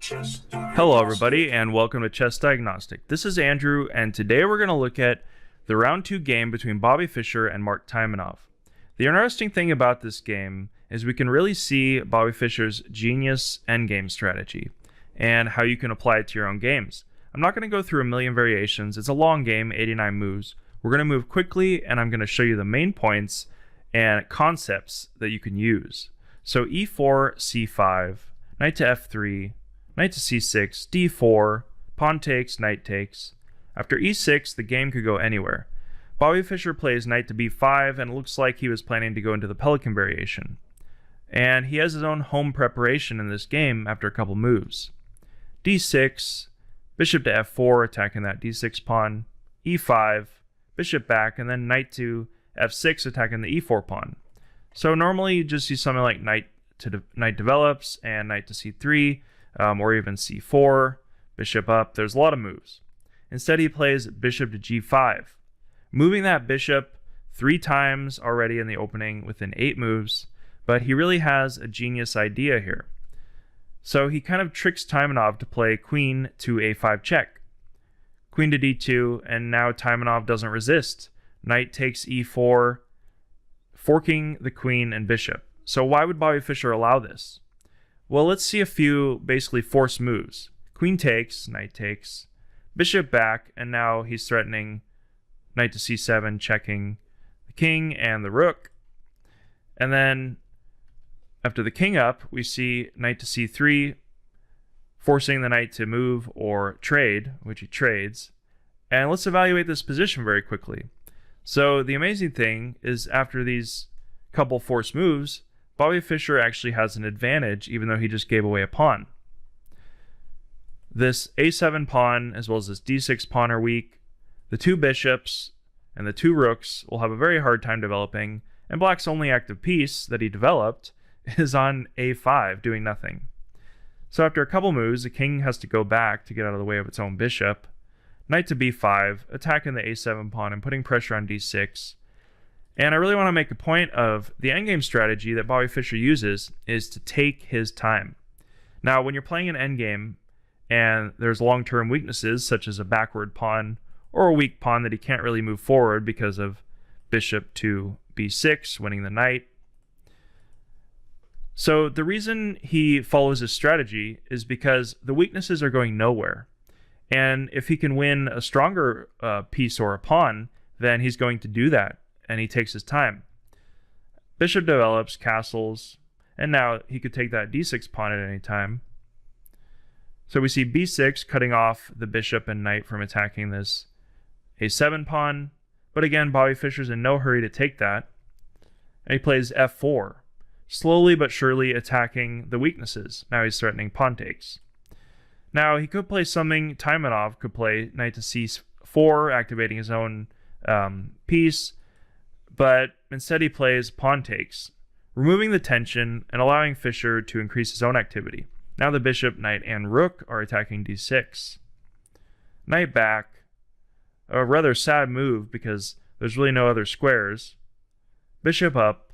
Hello everybody and welcome to Chess Diagnostic. This is Andrew and today we're going to look at the round 2 game between Bobby Fischer and Mark Taimanov. The interesting thing about this game is we can really see Bobby Fischer's genius endgame strategy and how you can apply it to your own games. I'm not going to go through a million variations. It's a long game, 89 moves. We're going to move quickly and I'm going to show you the main points and concepts that you can use. So e4, c5, knight to f3, knight to c6, d4, pawn takes, knight takes. After e6, the game could go anywhere. Bobby Fischer plays knight to b5, and it looks like he was planning to go into the Pelican variation. And he has his own home preparation in this game after a couple moves. d6, bishop to f4, attacking that d6 pawn, e5, bishop back, and then knight to f6, attacking the e4 pawn. So normally you just see something like knight develops and knight to c3, or even c4, bishop up. There's a lot of moves. Instead, he plays bishop to g5, moving that bishop 3 times already in the opening within 8 moves, but he really has a genius idea here. So he kind of tricks Taimanov to play queen to a5 check, queen to d2, and now Taimanov doesn't resist. Knight takes e4, forking the queen and bishop. So why would Bobby Fischer allow this? Well, let's see a few basically forced moves. Queen takes, knight takes, bishop back, and now he's threatening knight to c7, checking the king and the rook. And then after the king up, we see knight to c3, forcing the knight to move or trade, which he trades. And let's evaluate this position very quickly. So the amazing thing is after these couple forced moves, Bobby Fischer actually has an advantage even though he just gave away a pawn. This a7 pawn as well as this d6 pawn are weak. The 2 bishops and the 2 rooks will have a very hard time developing, and Black's only active piece that he developed is on a5 doing nothing. So after a couple moves, the king has to go back to get out of the way of its own bishop. Knight to b5, attacking the a7 pawn and putting pressure on d6. And I really want to make a point of the endgame strategy that Bobby Fischer uses is to take his time. Now, when you're playing an endgame and there's long-term weaknesses such as a backward pawn or a weak pawn that he can't really move forward because of bishop to b6, winning the knight. So the reason he follows this strategy is because the weaknesses are going nowhere. And if he can win a stronger piece or a pawn, then he's going to do that. And he takes his time. Bishop develops, castles, and now he could take that d6 pawn at any time. So we see b6 cutting off the bishop and knight from attacking this a7 pawn. But again, Bobby Fischer's in no hurry to take that. And he plays f4, slowly but surely attacking the weaknesses. Now he's threatening pawn takes. Now he could play something, Taimanov could play knight to c4, activating his own piece. But instead he plays pawn takes, removing the tension and allowing Fischer to increase his own activity. Now the bishop, knight, and rook are attacking d6. Knight back, a rather sad move because there's really no other squares. Bishop up,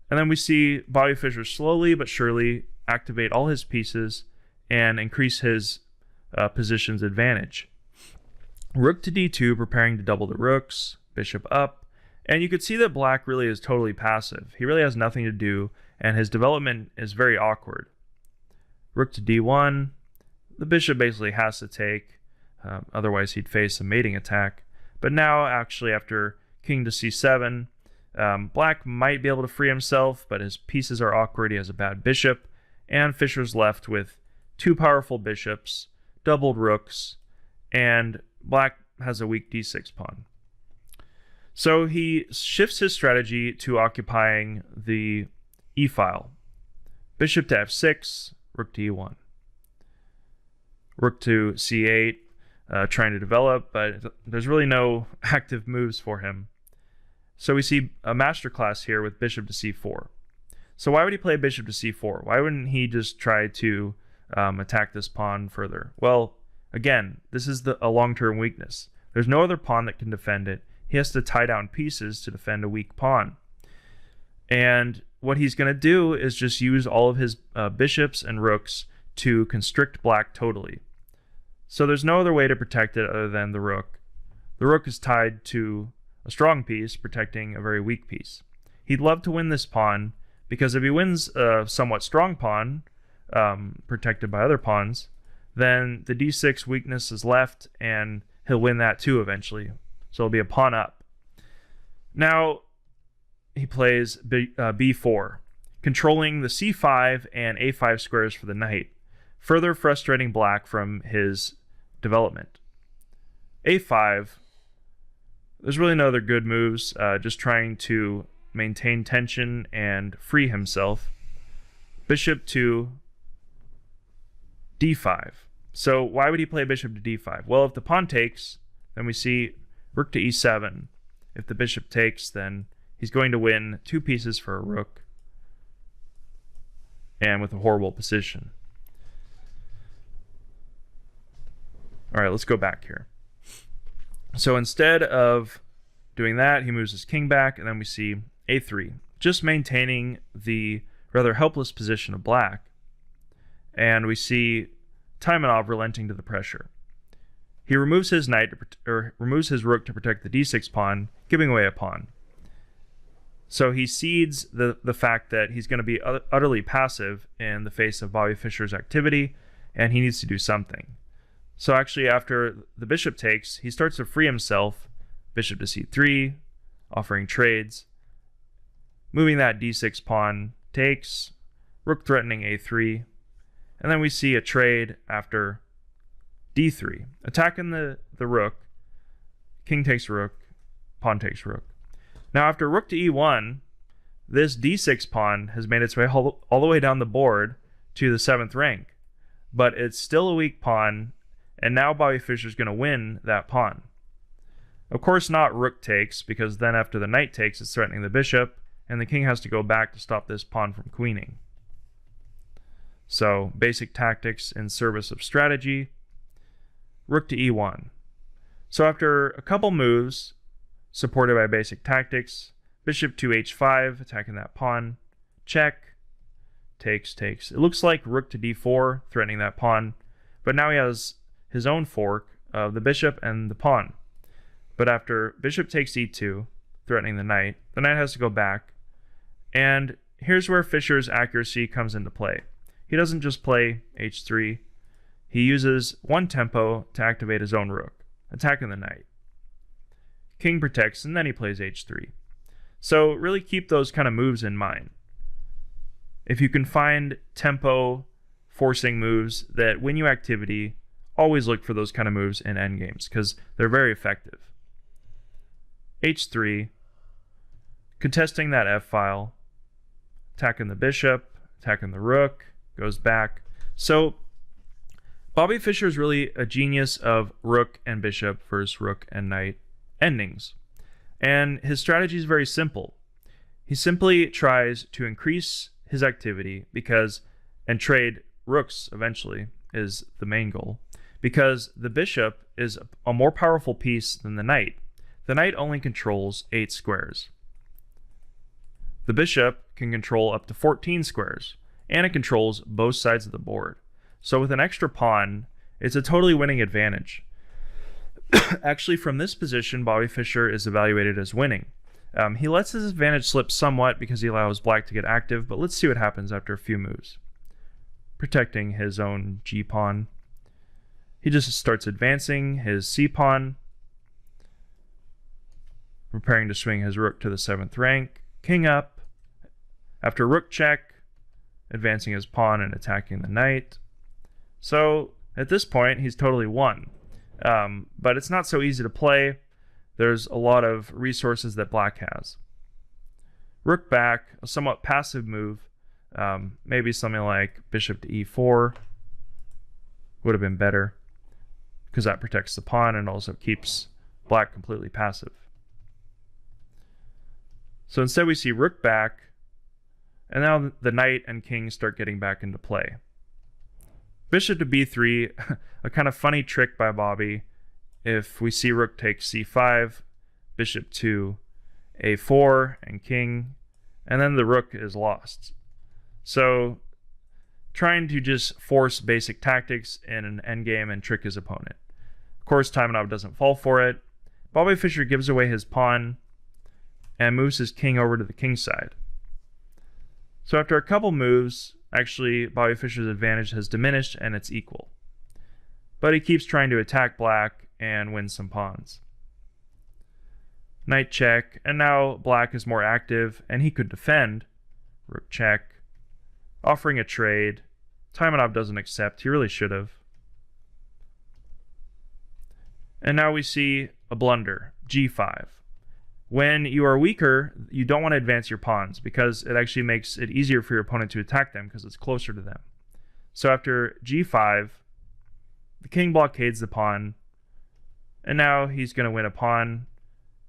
and then we see Bobby Fischer slowly but surely activate all his pieces and increase his position's advantage. Rook to d2, preparing to double the rooks, bishop up. And you could see that Black really is totally passive. He really has nothing to do, and his development is very awkward. Rook to d1. The bishop basically has to take, otherwise he'd face a mating attack. But now, actually, after king to c7, Black might be able to free himself, but his pieces are awkward. He has a bad bishop, and Fischer's left with 2 powerful bishops, doubled rooks, and Black has a weak d6 pawn. So he shifts his strategy to occupying the e-file. Bishop to f6, rook to e1. Rook to c8, trying to develop, but there's really no active moves for him. So we see a masterclass here with bishop to c4. So why would he play bishop to c4? Why wouldn't he just try to attack this pawn further? Well, again, this is a long-term weakness. There's no other pawn that can defend it. He has to tie down pieces to defend a weak pawn. And what he's going to do is just use all of his bishops and rooks to constrict black totally. So there's no other way to protect it other than the rook. The rook is tied to a strong piece, protecting a very weak piece. He'd love to win this pawn, because if he wins a somewhat strong pawn, protected by other pawns, then the d6 weakness is left, and he'll win that too eventually. So it'll be a pawn up. Now, he plays b4, controlling the c5 and a5 squares for the knight, further frustrating black from his development. a5, there's really no other good moves, just trying to maintain tension and free himself. Bishop to d5. So why would he play bishop to d5? Well, if the pawn takes, then we see rook to e7. If the bishop takes, then he's going to win 2 pieces for a rook, and with a horrible position. All right, let's go back here. So instead of doing that, he moves his king back, and then we see a3, just maintaining the rather helpless position of black. And we see Taimanov relenting to the pressure. He removes his knight removes his rook to protect the d6 pawn, giving away a pawn. So he cedes the fact that he's going to be utterly passive in the face of Bobby Fischer's activity, and he needs to do something. So actually, after the bishop takes, he starts to free himself. Bishop to c3, offering trades. Moving that d6 pawn takes, rook threatening a3, and then we see a trade after d3, attacking the rook. King takes rook, pawn takes rook. Now after rook to e1, this d6 pawn has made its way all the way down the board to the 7th rank, but it's still a weak pawn, and now Bobby Fischer's going to win that pawn. Of course not rook takes, because then after the knight takes, it's threatening the bishop, and the king has to go back to stop this pawn from queening. So basic tactics in service of strategy. Rook to e1. So after a couple moves, supported by basic tactics, bishop to h5, attacking that pawn, check, takes. It looks like rook to d4, threatening that pawn, but now he has his own fork of the bishop and the pawn. But after bishop takes e2, threatening the knight has to go back, and here's where Fischer's accuracy comes into play. He doesn't just play h3, he uses one tempo to activate his own rook, attacking the knight. King protects, and then he plays h3. So really keep those kind of moves in mind. If you can find tempo forcing moves that win you activity, always look for those kind of moves in endgames, because they're very effective. h3, contesting that f-file, attacking the bishop, attacking the rook, goes back. So Bobby Fischer is really a genius of rook and bishop versus rook and knight endings. And his strategy is very simple. He simply tries to increase his activity and trade rooks eventually is the main goal, because the bishop is a more powerful piece than the knight. The knight only controls 8 squares. The bishop can control up to 14 squares, and it controls both sides of the board. So with an extra pawn, it's a totally winning advantage. Actually, from this position, Bobby Fischer is evaluated as winning. He lets his advantage slip somewhat because he allows black to get active, but let's see what happens after a few moves. Protecting his own g-pawn. He just starts advancing his c-pawn, preparing to swing his rook to the 7th rank. King up. After rook check, advancing his pawn and attacking the knight. So at this point, he's totally won. But it's not so easy to play. There's a lot of resources that black has. Rook back, a somewhat passive move. Maybe something like bishop to e4 would have been better, because that protects the pawn and also keeps black completely passive. So instead we see rook back, and now the knight and king start getting back into play. Bishop to b3, a kind of funny trick by Bobby. If we see rook take c5, bishop to a4 and king, and then the rook is lost. So trying to just force basic tactics in an endgame and trick his opponent. Of course, Taimanov doesn't fall for it. Bobby Fischer gives away his pawn and moves his king over to the king side. So after a couple moves, actually Bobby Fischer's advantage has diminished and it's equal. But he keeps trying to attack black and win some pawns. Knight check, and now black is more active and he could defend. Rook check, offering a trade. Taimanov doesn't accept, he really should have. And now we see a blunder, g5. When you are weaker, you don't want to advance your pawns because it actually makes it easier for your opponent to attack them because it's closer to them. So after g5, the king blockades the pawn, and now he's going to win a pawn,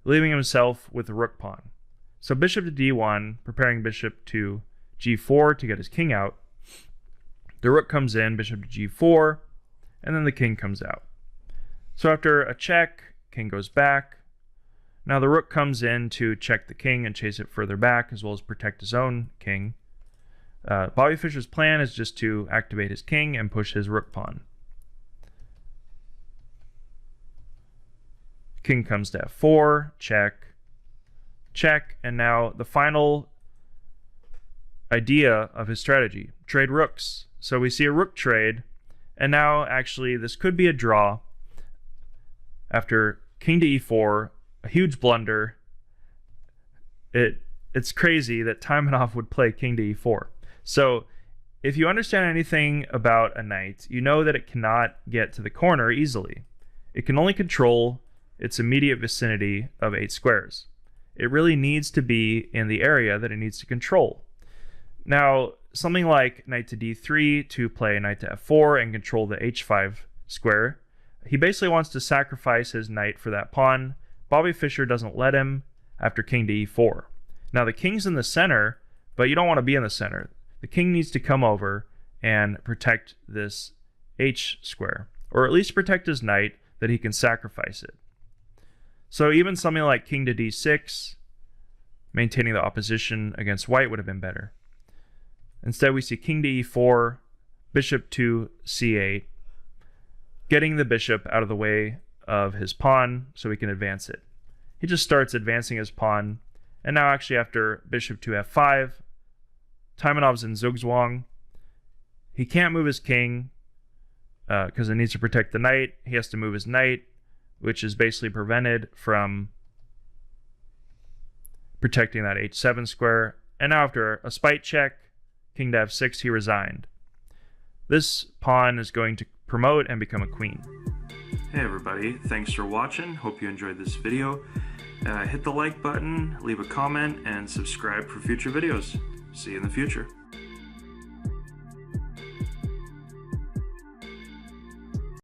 leaving himself with the rook pawn. So bishop to d1, preparing bishop to g4 to get his king out. The rook comes in, bishop to g4, and then the king comes out. So after a check, king goes back. Now the rook comes in to check the king and chase it further back, as well as protect his own king. Bobby Fischer's plan is just to activate his king and push his rook pawn. King comes to f4, check, check, and now the final idea of his strategy, trade rooks. So we see a rook trade, and now actually this could be a draw after king to e4, a huge blunder. It's crazy that Taimanov would play king to e4. So if you understand anything about a knight, you know that it cannot get to the corner easily. It can only control its immediate vicinity of 8 squares. It really needs to be in the area that it needs to control. Now, something like knight to d3 to play knight to f4 and control the h5 square, he basically wants to sacrifice his knight for that pawn. Bobby Fischer doesn't let him after king to e4. Now the king's in the center, but you don't want to be in the center. The king needs to come over and protect this h square, or at least protect his knight that he can sacrifice it. So even something like king to d6, maintaining the opposition against white, would have been better. Instead, we see king to e4, bishop to c8, getting the bishop out of the way of his pawn so he can advance it. He just starts advancing his pawn, and now actually after bishop to f5, Taimanov's in zugzwang. He can't move his king because it needs to protect the knight. He has to move his knight, which is basically prevented from protecting that h7 square. And now after a spite check, king to f6, he resigned. This pawn is going to promote and become a queen. Hey everybody, thanks for watching. Hope you enjoyed this video. Hit the like button, leave a comment, and subscribe for future videos. See you in the future.